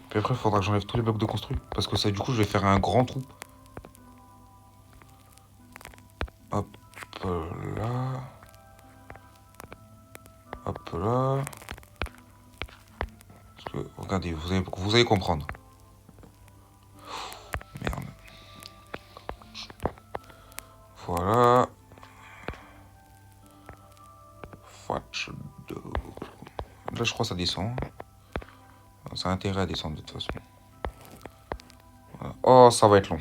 Puis après, il faudra que j'enlève tous les blocs de construit. Parce que ça, du coup, je vais faire un grand trou. Hop là. Hop là. Parce que, regardez, vous allez comprendre. Merde. Voilà. Là, je crois que ça descend. Ça a intérêt à descendre de toute façon. Voilà. Oh, ça va être long.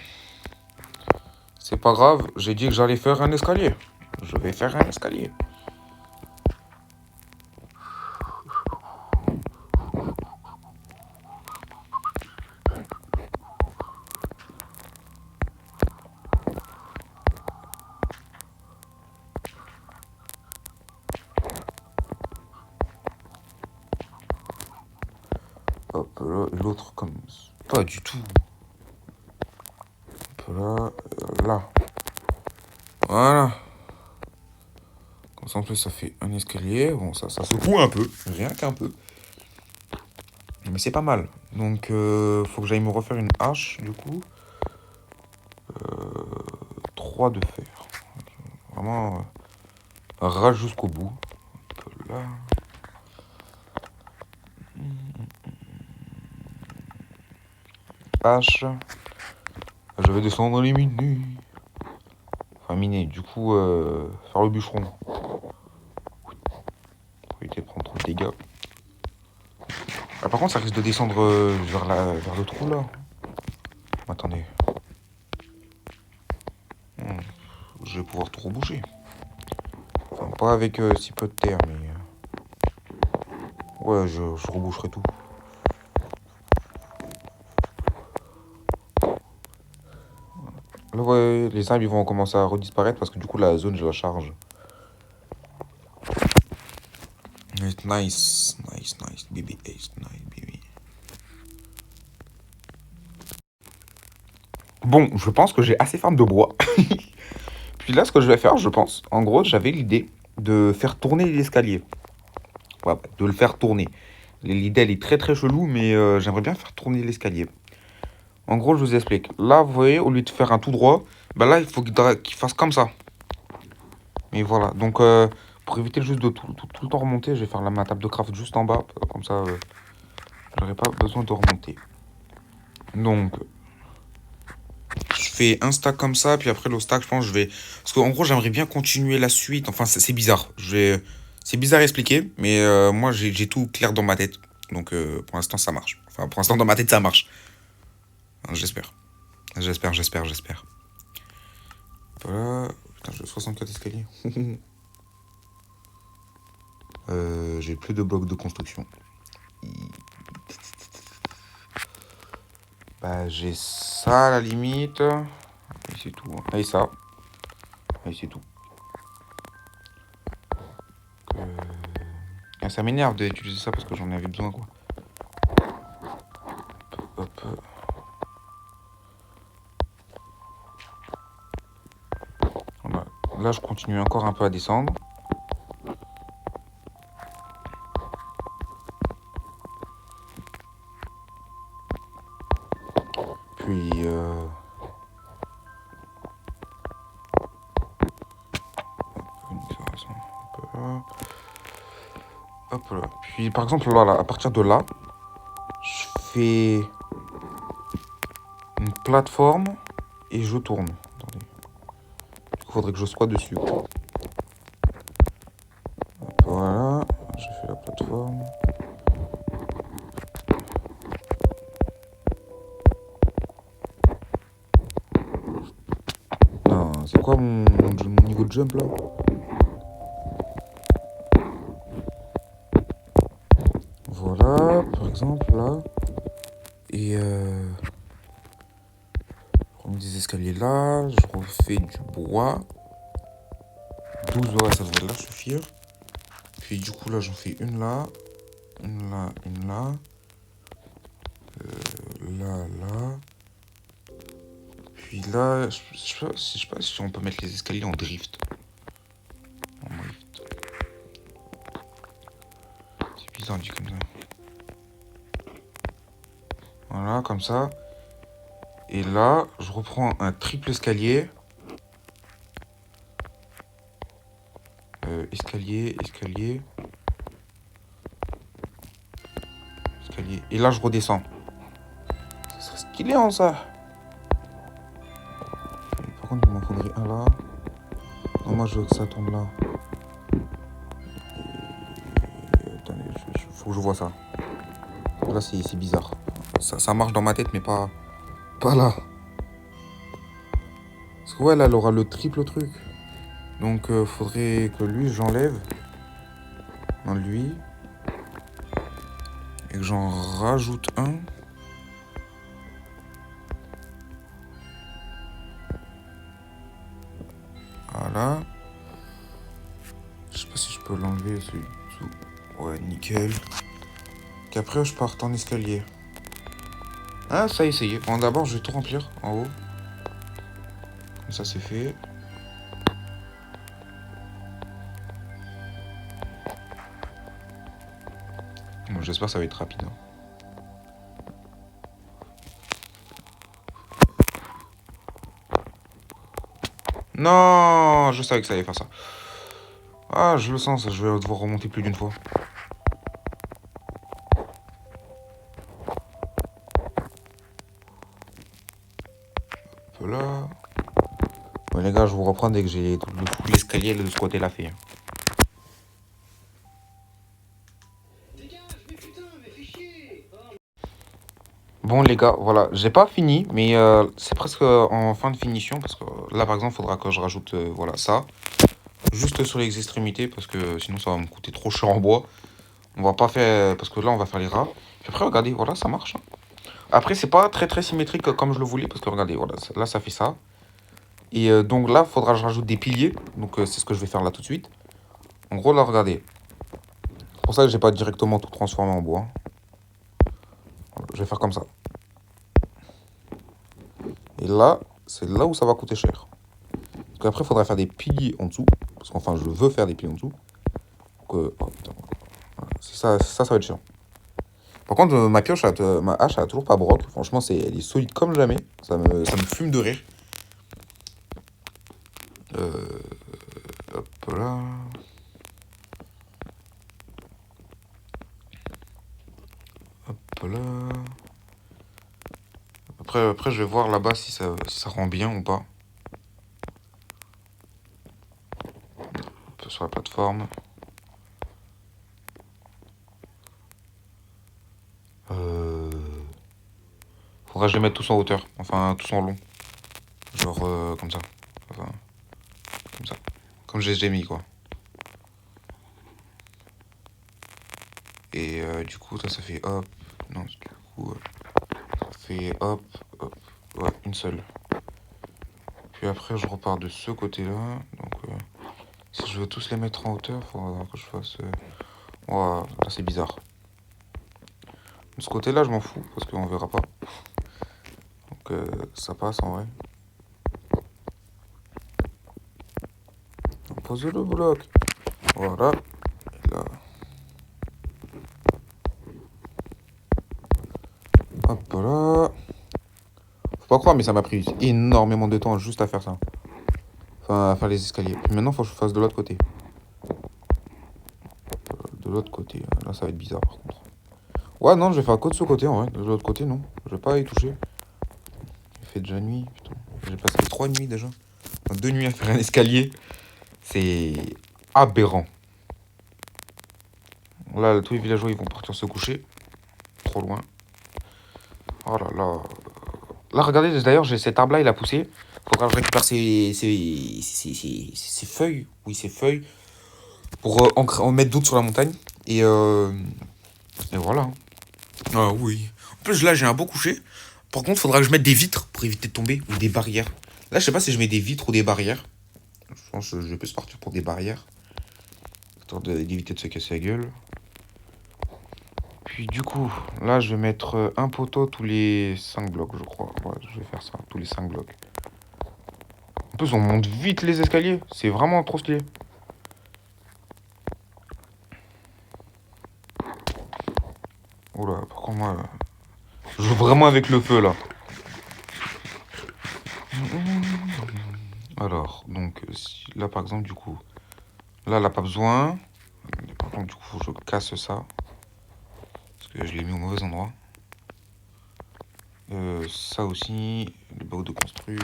C'est pas grave, j'ai dit que j'allais faire un escalier. Je vais faire un escalier. Hop là, et l'autre comme... Pas du tout. Hop là, là. Voilà. Comme ça, en plus, ça fait un escalier. Bon, ça secoue un peu, rien qu'un peu. Mais c'est pas mal. Donc, faut que j'aille me refaire une hache, du coup. 3 de fer. Vraiment, rage jusqu'au bout. Hop là. Hache. Je vais descendre les miner. Enfin, miner, du coup, faire le bûcheron. Pour éviter de prendre trop de dégâts. Ah, par contre, ça risque de descendre vers le trou, là. Attendez. Je vais pouvoir tout reboucher. Enfin, pas avec si peu de terre, mais... ouais, je reboucherai tout. Là, ouais, les arbres, ils vont commencer à redisparaître parce que du coup, la zone, je la charge. Nice, baby, nice, baby. Bon, je pense que j'ai assez faim de bois. Puis là, ce que je vais faire, je pense, en gros, j'avais l'idée de faire tourner l'escalier. Ouais, de le faire tourner. L'idée, elle est très très chelou, mais j'aimerais bien faire tourner l'escalier. En gros, je vous explique. Là, vous voyez, au lieu de faire un tout droit, bah là, il faut qu'il fasse comme ça. Mais voilà, donc pour éviter juste de tout le temps remonter, je vais faire ma table de craft juste en bas. Comme ça, j'aurai pas besoin de remonter. Donc, je fais un stack comme ça, puis après le stack, je pense, je vais... Parce qu'en gros, j'aimerais bien continuer la suite. Enfin, c'est bizarre. C'est bizarre à expliquer, mais moi, j'ai tout clair dans ma tête. Donc, pour l'instant, ça marche. Enfin, pour l'instant, dans ma tête, ça marche. Enfin, j'espère. J'espère. Voilà. Putain, j'ai 64 escaliers. J'ai plus de blocs de construction. Bah, j'ai ça à la limite. Et c'est tout. Et ça. Et c'est tout. Ça m'énerve d'utiliser ça parce que j'en avais besoin, quoi. Hop. Voilà. Là, je continue encore un peu à descendre. Puis là. Hop là. Puis par exemple, là, à partir de là, je fais une plateforme et je tourne. Attendez. Il faudrait que je sois dessus. Hop, voilà. J'ai fait la plateforme. Non, c'est quoi mon niveau de jump là? Voilà, par exemple, là. Et je remets des escaliers là. Je refais du bois. 12, ouais, ça devrait là suffire. Puis du coup, là, j'en fais une là. Une là, une là. Là. Puis là, je sais pas si on peut mettre les escaliers en drift. En drift. C'est bizarre dit comme ça. Voilà, comme ça. Et là, je reprends un triple escalier. Escalier. Et là, je redescends. Ça serait stylé en ça. Et par contre, il m'en faudrait un là. Non, moi, je veux que ça tombe là. Attendez, faut que je vois ça. Là, c'est bizarre. Ça marche dans ma tête, mais pas là. Parce que ouais, là, elle aura le triple truc. Donc, faudrait que lui, j'enlève. Dans lui. Et que j'en rajoute un. Voilà. Je sais pas si je peux l'enlever celui dessous. Ouais, nickel. Qu'après, je parte en escalier. Ah, ça a essayé. Bon, d'abord, je vais tout remplir en haut. Comme ça, c'est fait. Bon, j'espère que ça va être rapide. Hein. Non, je savais que ça allait faire ça. Ah, je le sens, ça, je vais devoir remonter plus d'une fois. Hop là. Bon, les gars, je vous reprends dès que j'ai tout l'escalier de ce côté-là fait. Bon, les gars, voilà, j'ai pas fini, mais c'est presque en fin de finition parce que là, par exemple, il faudra que je rajoute voilà ça. Juste sur les extrémités parce que sinon ça va me coûter trop cher en bois. On va pas faire parce que là on va faire les rats. Puis après regardez, voilà, ça marche. Hein. Après c'est pas très symétrique comme je le voulais parce que regardez, voilà, là ça fait ça. Et donc là, faudra que je rajoute des piliers. Donc c'est ce que je vais faire là tout de suite. En gros là, regardez. C'est pour ça que j'ai pas directement tout transformé en bois. Voilà, je vais faire comme ça. Et là, c'est là où ça va coûter cher. Parce qu'après, il faudra faire des piliers en dessous. Parce qu'enfin, je veux faire des piliers en dessous. Donc, oh, putain, voilà. Ça va être chiant. Par contre, ma hache, elle a toujours pas broc. Franchement, elle est solide comme jamais. Ça me fume de rire. Hop là. Hop là. Après, je vais voir là-bas si ça rend bien ou pas. Un peu sur la plateforme. Faudra que je les mette tous en hauteur. Enfin, tous en long. Genre comme ça. Enfin, comme ça. Comme j'ai mis, quoi. Et du coup, ça fait hop. Non, du coup, ça fait hop. Ouais, une seule. Puis après, je repars de ce côté-là. Donc, si je veux tous les mettre en hauteur, il faudra que je fasse... Voilà, là, c'est bizarre. De ce côté-là, je m'en fous, parce qu'on verra pas. Donc, ça passe, en vrai. On pose le bloc. Voilà. Et là. Hop là. Faut pas croire, mais ça m'a pris énormément de temps juste à faire ça. Enfin, à faire les escaliers. Puis maintenant, il faut que je fasse de l'autre côté. de l'autre côté. Là, ça va être bizarre par contre. Ouais, non, je vais faire que de ce côté en vrai. De l'autre côté, non. Je vais pas y toucher. Il fait déjà nuit, putain. J'ai passé 3 nuits déjà. Enfin, 2 nuits à faire un escalier. C'est aberrant. Là, tous les villageois, ils vont partir se coucher. Trop loin. Oh là là. Là, regardez, d'ailleurs, j'ai cet arbre-là, il a poussé. Faudra que je récupère ses feuilles. Oui, ses feuilles. Pour en mettre d'autres sur la montagne. Et voilà. Ah oui. En plus, là, j'ai un beau coucher. Par contre, faudra que je mette des vitres pour éviter de tomber. Ou des barrières. Là, je sais pas si je mets des vitres ou des barrières. Je pense que je vais plus partir pour des barrières. Histoire d'éviter de se casser la gueule. Puis du coup, là, je vais mettre un poteau tous les 5 blocs, je crois. Ouais, je vais faire ça, tous les 5 blocs. En plus, on monte vite les escaliers. C'est vraiment trop stylé. Oula, par contre, moi, je joue vraiment avec le feu, là. Alors, donc, là, par exemple, du coup, là, elle n'a pas besoin. Par contre, du coup, faut que je casse ça. Parce que je l'ai mis au mauvais endroit. Ça aussi, le bloc de construit.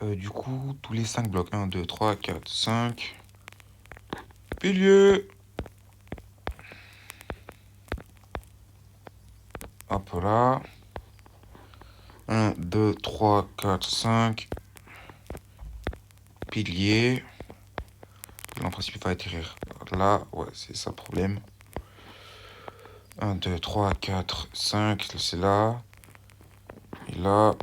Du coup, tous les 5 blocs. 1, 2, 3, 4, 5. Pilier. Hop là. 1, 2, 3, 4, 5. Pilier. En principe, il va atterrir là. Ouais, c'est ça le problème. 1, 2, 3, 4, 5. C'est là. Et là.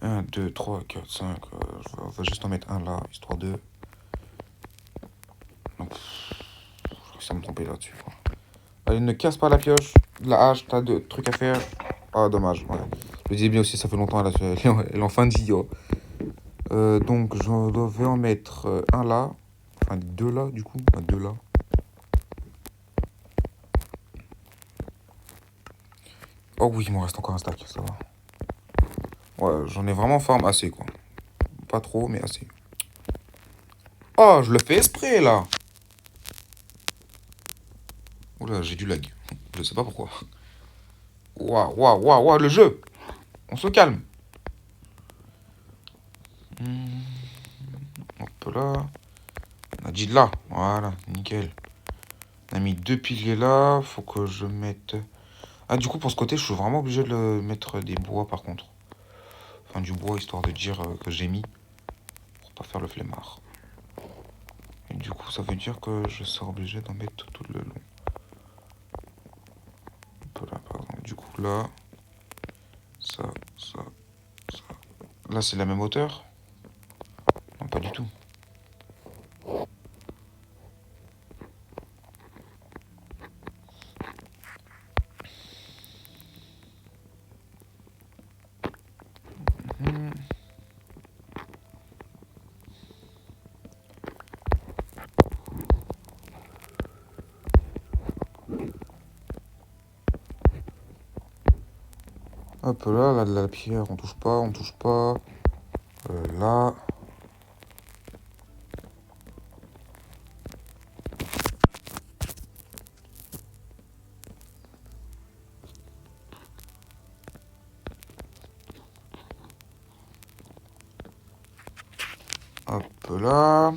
1, 2, 3, 4, 5. On va juste en mettre un là, histoire de. Donc, je vais me tromper là-dessus. Allez, ne casse pas la pioche. La hache, t'as de trucs à faire. Ah, dommage. Ouais. Je le disais bien aussi, ça fait longtemps. Là, elle est en fin de vidéo. Donc, je vais en mettre un là. Enfin, deux là, du coup. Enfin, deux là. Oh oui, il m'en reste encore un stack, ça va. Ouais, j'en ai vraiment farm assez, quoi. Pas trop, mais assez. Oh, je le fais exprès, là. Oula, j'ai du lag. Je sais pas pourquoi. Waouh, waouh, waouh, waouh, le jeu. On se calme. Hop là. On a dit là. Voilà, nickel. On a mis 2 piliers là. Faut que je mette... Ah, du coup, pour ce côté, je suis vraiment obligé de le mettre des bois, par contre. Enfin, du bois, histoire de dire que j'ai mis. Pour pas faire le flemmard. Et du coup, ça veut dire que je serai obligé d'en mettre tout le long. Hop là, par exemple. Du coup, là... Ça, ça, ça. Là, c'est la même hauteur? Non, pas du tout. Hop là, là, de la pierre, on touche pas, on touche pas. Là. Hop là.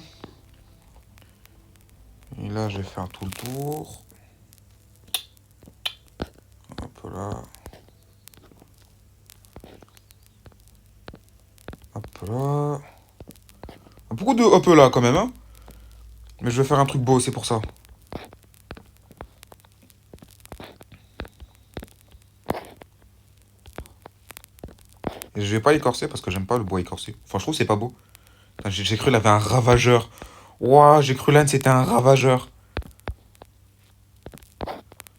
Et là, je vais faire tout le tour. Hop là. Hop là. Beaucoup de hop là quand même, hein. Mais je vais faire un truc beau, c'est pour ça. Et je vais pas l'écorcer parce que j'aime pas le bois écorcé. Enfin, je trouve que c'est pas beau. J'ai cru qu'il avait un ravageur. Ouah, j'ai cru l'âne c'était un ravageur.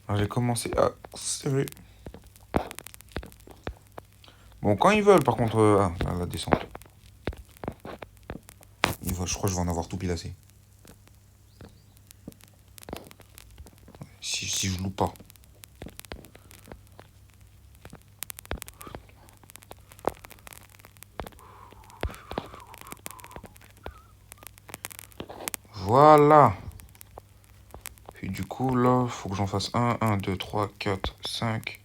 Alors, j'ai commencé à serrer. Bon, quand ils veulent, par contre... ah, là, la descente. Je crois que je vais en avoir tout pilassé. Si je loupe pas. Voilà. Puis du coup, là, faut que j'en fasse 1, 2, 3, 4, 5.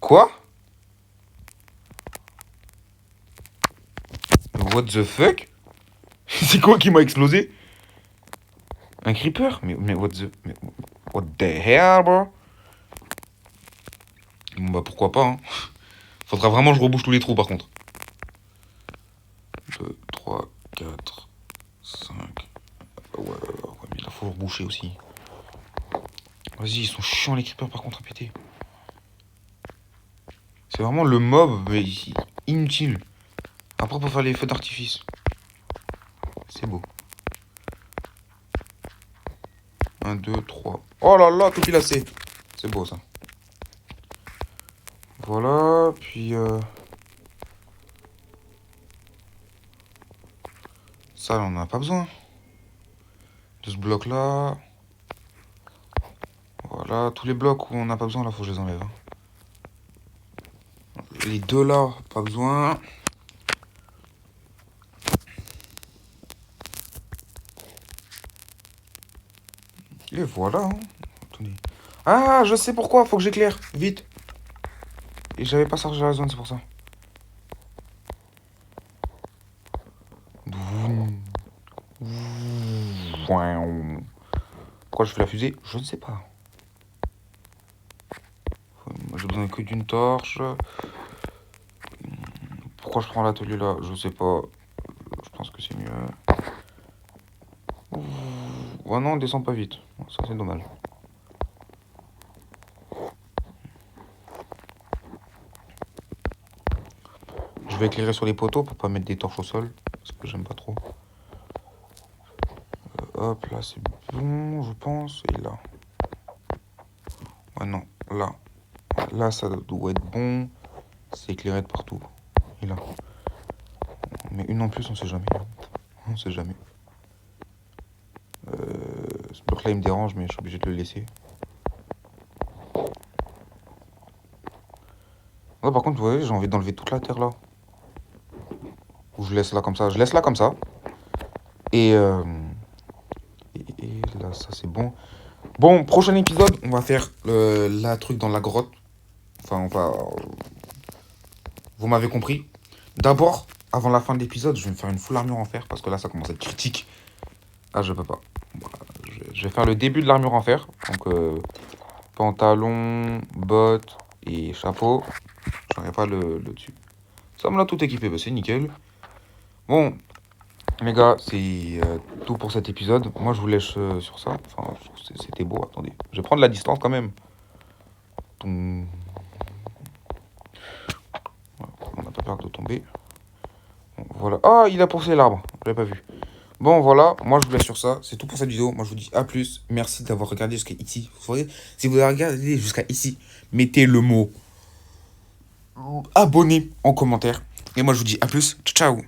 Quoi? What the fuck? C'est quoi qui m'a explosé? Un creeper? Mais what the... Mais what the hell, bro? Bon bah pourquoi pas, hein. Faudra vraiment que je rebouche tous les trous par contre. 2, 3, 4, 5. Ouais, mais il faut reboucher aussi. Vas-y, ils sont chiants les creepers par contre à péter. C'est vraiment le mob, mais inutile. Après pour faire les feux d'artifice. C'est beau. 1, 2, 3. Oh là là, tout pilacé. C'est beau ça. Voilà, puis... ça, on n'a pas besoin. De ce bloc-là. Voilà, tous les blocs où on n'a pas besoin, là, faut que je les enlève. Hein. Les deux là, pas besoin. Et voilà. Hein. Attendez. Ah, je sais pourquoi, faut que j'éclaire. Vite. Et j'avais pas chargé la zone, c'est pour ça. Pourquoi je fais la fusée? Je ne sais pas. Moi, j'ai besoin que d'une torche. Pourquoi je prends l'atelier là? Je sais pas. Je pense que c'est mieux. Ouais, non, on descend pas vite. Ça, c'est dommage. Je vais éclairer sur les poteaux pour pas mettre des torches au sol. Parce que j'aime pas trop. Hop, là, c'est bon, je pense. Et là. Ouais, non, là. Là, ça doit être bon. C'est éclairé de partout. Et là. Mais une en plus, on sait jamais. On sait jamais. Ce bloc-là, il me dérange, mais je suis obligé de le laisser. Là, par contre, vous voyez, j'ai envie d'enlever toute la terre, là. Ou je laisse là comme ça. Je laisse là comme ça. Et là, ça, c'est bon. Bon, prochain épisode, on va faire la truc dans la grotte. Enfin, on va... Vous m'avez compris. D'abord, avant la fin de l'épisode, je vais me faire une full armure en fer. Parce que là, ça commence à être critique. Ah, je peux pas. Voilà, je vais faire le début de l'armure en fer. Donc, pantalon, bottes et chapeau. J'en ai pas le dessus. Ça me l'a tout équipé, bah, c'est nickel. Bon, les gars, c'est tout pour cet épisode. Moi, je vous laisse sur ça. Enfin, c'était beau, attendez. Je vais prendre la distance quand même. On n'a pas peur de tomber. Bon, voilà. Ah, il a poussé l'arbre. Je l'avais pas vu. Bon, voilà. Moi, je vous laisse sur ça. C'est tout pour cette vidéo. Moi, je vous dis à plus. Merci d'avoir regardé jusqu'à ici. Si vous avez regardé jusqu'à ici, mettez le mot abonné en commentaire. Et moi, je vous dis à plus. Ciao.